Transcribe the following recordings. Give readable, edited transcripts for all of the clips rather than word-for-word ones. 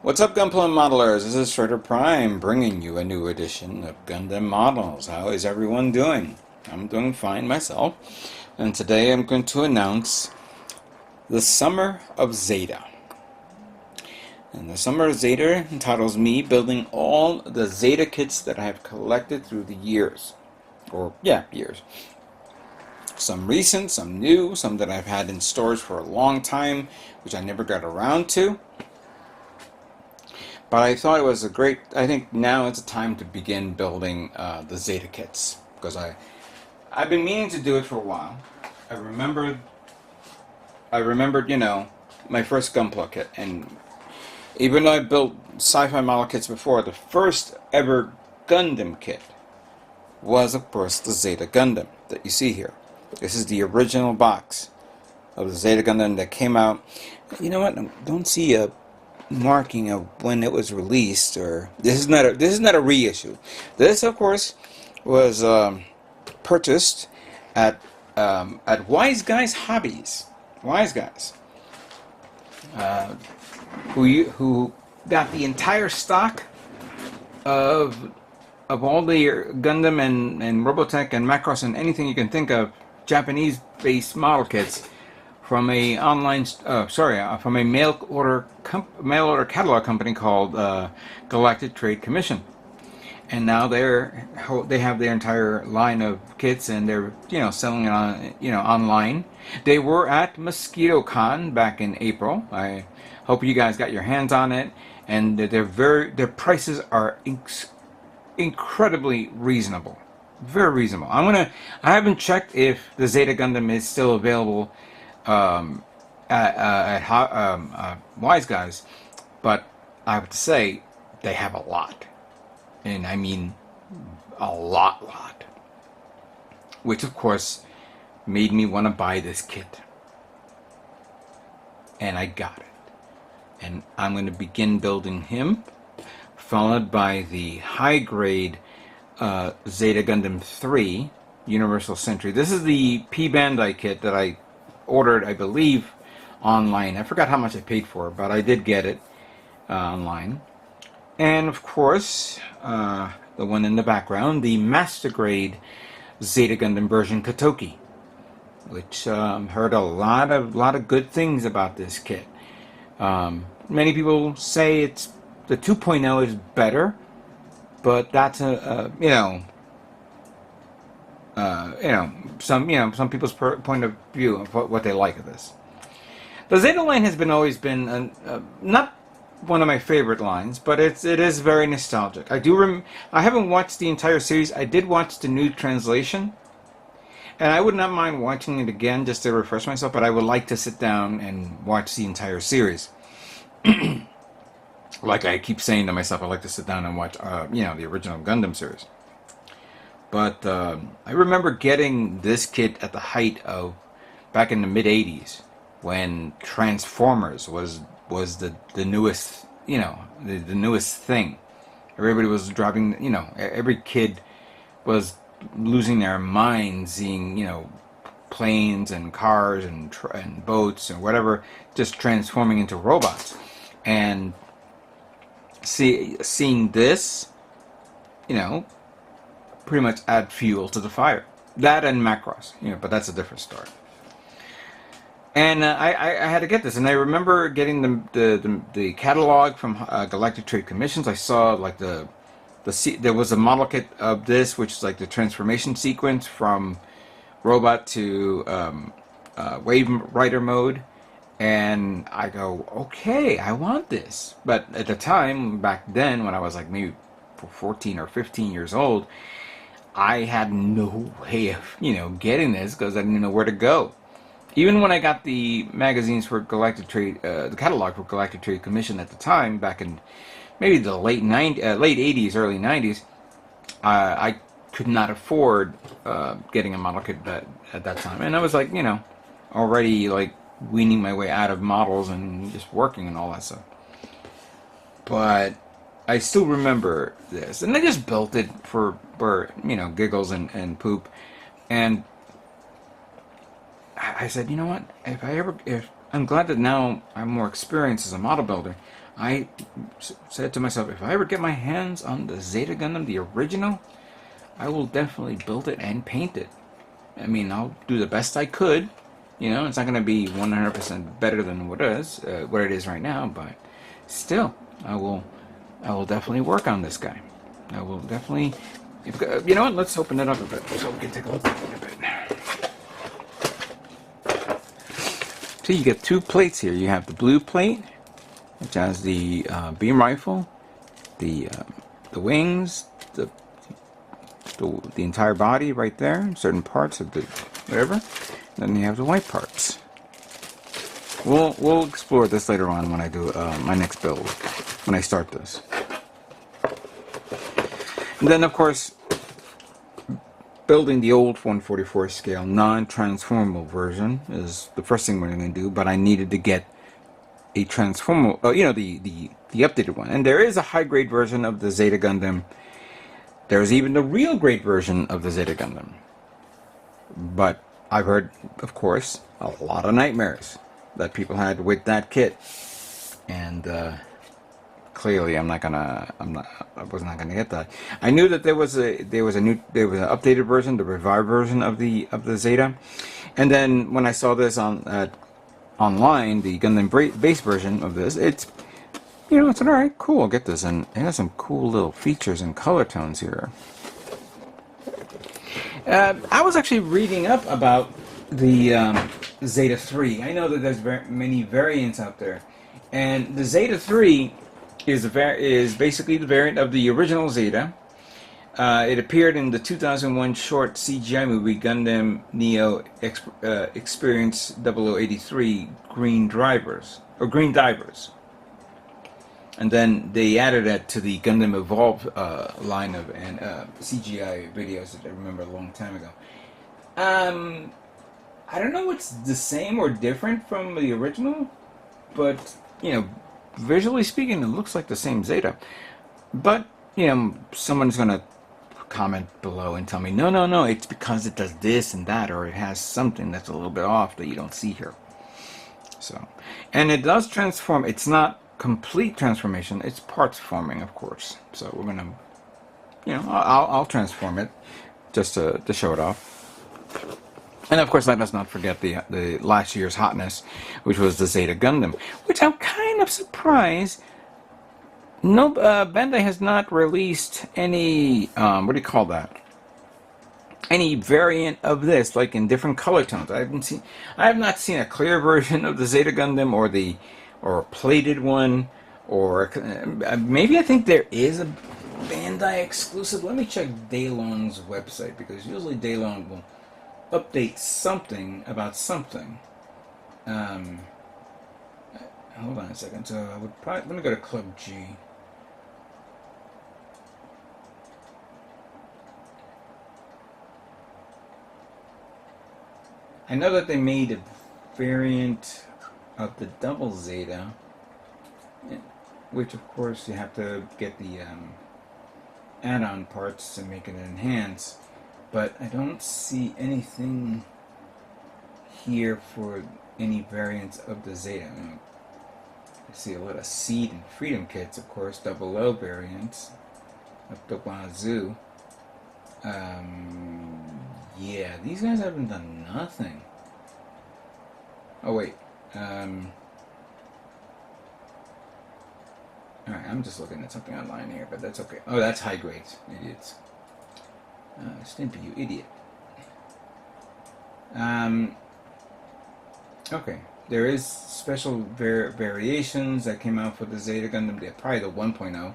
What's up, Gunpla Modelers? This is Shredder Prime bringing you a new edition of Gundam Models. How is everyone doing? I'm doing fine myself. And today I'm going to announce the Summer of Zeta. And the Summer of Zeta entitles me building all the Zeta kits that I have collected through the years. Years. Some recent, some new, some that I've had in storage for a long time, which I never got around to. But I thought it was I think now it's a time to begin building the Zeta kits. Because I've been meaning to do it for a while. I remembered, my first Gunpla kit. And even though I built sci-fi model kits before, the first ever Gundam kit was, of course, the Zeta Gundam that you see here. This is the original box of the Zeta Gundam that came out. You know what? I don't see a marking of when it was released, or this is not a reissue. This, of course, was purchased at Wise Guys Hobbies. Wise Guys, who got the entire stock of all the Gundam and Robotech and Macross and anything you can think of, Japanese-based model kits, from a from a mail order catalog company called Galactic Trade Commission, and now they have their entire line of kits, and they're selling it on online. They were at MosquitoCon back in April. I hope you guys got your hands on it, and their prices are incredibly reasonable, very reasonable. I haven't checked if the Zeta Gundam is still available at Wise Guys, but I have to say they have a lot, and I mean a lot, which of course made me want to buy this kit, and I got it, and I'm going to begin building him, followed by the high grade Zeta Gundam 3 Universal Sentry. This is the P Bandai kit that I ordered, I believe, online. I forgot how much I paid for it, but I did get it online. And of course, the one in the background, the Master Grade Zeta Gundam version Katoki, which heard a lot of good things about this kit. Many people say the 2.0 is better, but that's some people's point of view of what they like of this. The Zeta line has always been not one of my favorite lines, but it is very nostalgic. I haven't watched the entire series. I did watch the new translation, and I would not mind watching it again just to refresh myself, but I would like to sit down and watch the entire series. Like I keep saying to myself, I like to sit down and watch the original Gundam series. But I remember getting this kit at the height of back in the mid '80s, when Transformers was the newest the newest thing. Everybody was driving, every kid was losing their mind seeing planes and cars and boats and whatever just transforming into robots, and seeing this pretty much add fuel to the fire. That and Macross, but that's a different story. And I had to get this, and I remember getting the catalog from Galactic Trade Commissions. I saw there was a model kit of this, which is like the transformation sequence from robot to Wave Rider mode, and I go, okay, I want this. But at the time, back then, when I was like maybe 14 or 15 years old, I had no way of, getting this because I didn't know where to go. Even when I got the magazines for Galactic Trade, the catalog for Galactic Trade Commission at the time, back in maybe the late 80s, early 90s, I could not afford getting a model kit at that time. And I was like, already like weaning my way out of models and just working and all that stuff. But I still remember this, and I just built it for giggles and poop. And I said, you know what? If I'm glad that now I'm more experienced as a model builder. I said to myself, if I ever get my hands on the Zeta Gundam, the original, I will definitely build it and paint it. I mean, I'll do the best I could. You know, it's not going to be 100% better than what it is right now, but still, I will definitely work on this guy. I will definitely. You know what? Let's open it up a bit so we can take a look at it a bit. So you get two plates here. You have the blue plate, which has the beam rifle, the wings, the entire body right there, certain parts of the whatever. Then you have the white parts. We'll explore this later on when I do my next build, when I start this. And then of course, building the old 144 scale non-transformable version is the first thing we're going to do. But I needed to get a transformable, you know, the updated one. And there is a high grade version of the Zeta Gundam. There's even the real grade version of the Zeta Gundam. But I've heard, of course, a lot of nightmares that people had with that kit, and clearly I was not gonna get that. I knew that there was an updated version, the revived version of the Zeta, and then when I saw this on online, the Gundam base version of this, it's, you know, it's alright, cool, I'll get this, and it has some cool little features and color tones here. I was actually reading up about the Zeta 3. I know that there's many variants out there, and the Zeta 3 is basically the variant of the original Zeta. It appeared in the 2001 short CGI movie Gundam Neo Experience 0083 Green Divers. And then they added that to the Gundam Evolved line of CGI videos that I remember a long time ago. I don't know what's the same or different from the original, but, you know, visually speaking, it looks like the same Zeta. But, you know, someone's going to comment below and tell me, no, it's because it does this and that, or it has something that's a little bit off that you don't see here. So, and it does transform. It's not complete transformation, it's parts forming, of course. So we're gonna, you know, I'll transform it just to show it off. And of course, let us not forget the last year's hotness, which was the Zeta Gundam, which I'm kind of surprised. No, Bandai has not released any what do you call that? Any variant of this, like in different color tones. I have not seen a clear version of the Zeta Gundam, or a plated one, or maybe I think there is a Bandai exclusive. Let me check Daylong's website, because usually Daylong will update something about something. Hold on a second. So I would probably, let me go to Club G. I know that they made a variant of the double Zeta, which of course you have to get the add-on parts to make it enhance, but I don't see anything here for any variants of the Zeta. I see a lot of Seed and Freedom kits, of course, 00 variants up the wazoo. Yeah, these guys haven't done nothing. Oh wait, alright, I'm just looking at something online here, but that's okay. Oh, that's high grades, idiots. Stimpy, you idiot. Okay, there is special variations that came out for the Zeta Gundam, probably the 1.0.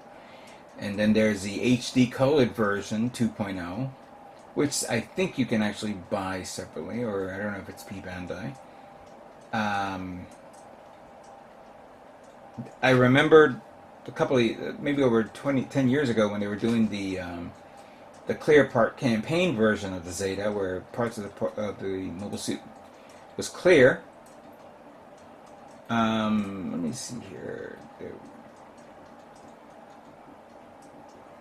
And then there's the HD colored version 2.0, which I think you can actually buy separately, or I don't know if it's P Bandai. I remember a couple of, maybe over 10 years ago, when they were doing the clear part campaign version of the Zeta, where parts of the mobile suit was clear. Let me see here.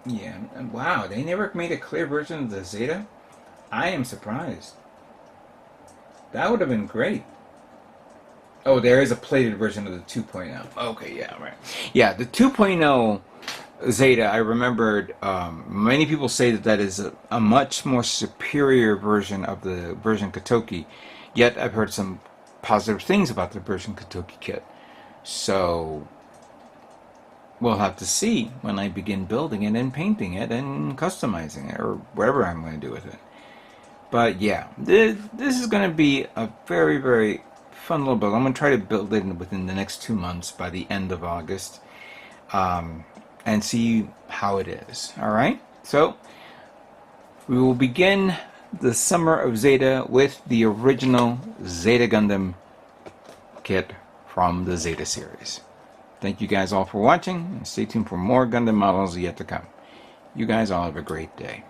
Yeah, wow, they never made a clear version of the Zeta? I am surprised. That would have been great. Oh, there is a plated version of the 2.0. Okay, yeah, right. Yeah, the 2.0 Zeta, I remembered many people say that that is a much more superior version of the version Katoki, yet I've heard some positive things about the version Katoki kit. So we'll have to see when I begin building it and painting it and customizing it or whatever I'm going to do with it. But yeah, this is going to be a very, very fun little build. I'm going to try to build it within the next 2 months by the end of August and see how it is. Alright, so we will begin the Summer of Zeta with the original Zeta Gundam kit from the Zeta series. Thank you guys all for watching, and stay tuned for more Gundam models yet to come. You guys all have a great day.